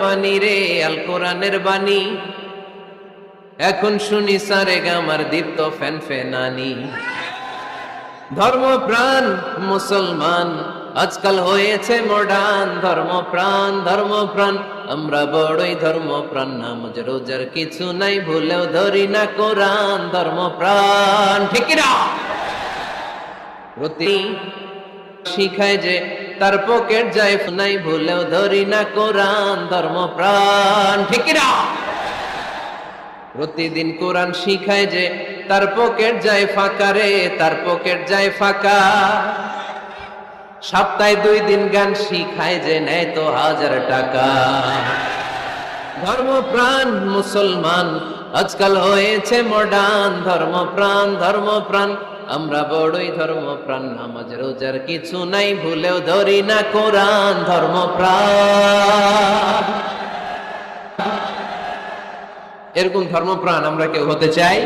বাণী রে, আল কোরআনের বাণী। এখন শুনি সারে গামার দীপ্ত ফ্যান ফেনানি। ধর্মপ্রাণ মুসলমান আজকাল হয়েছে মডার্ন। ধর্মপ্রাণ আমরা বড়ই ধর্মপ্রাণ। নামাজ রোজার কিছু নাই, ভুলেও ধরি না কোরআন। ধর্মপ্রাণ ঠিক না? প্রতি শিখায় যে তার পকেট যায় নাই, ভুলেও ধরি না কোরআন। ধর্মপ্রাণ ঠিক না? প্রতিদিন কোরআন শিখায় যে তার পকেট যায় ফাঁকা রে, তার পকেট যায় ফাঁকা। সপ্তাহে 2 দিন গান শিখায় যে নেয় তো 1000 টাকা। ধর্মপ্রাণ মুসলমান আজকাল হয়েছে মডার্ন। ধর্মপ্রাণ আমরা বড়ই ধর্মপ্রাণ। নামাজ রোজার কিছু নাই, ভুলেও ধরি না কোরআন। ধর্মপ্রাণ। এরকম ধর্মপ্রাণ আমরা কেউ হতে চাই?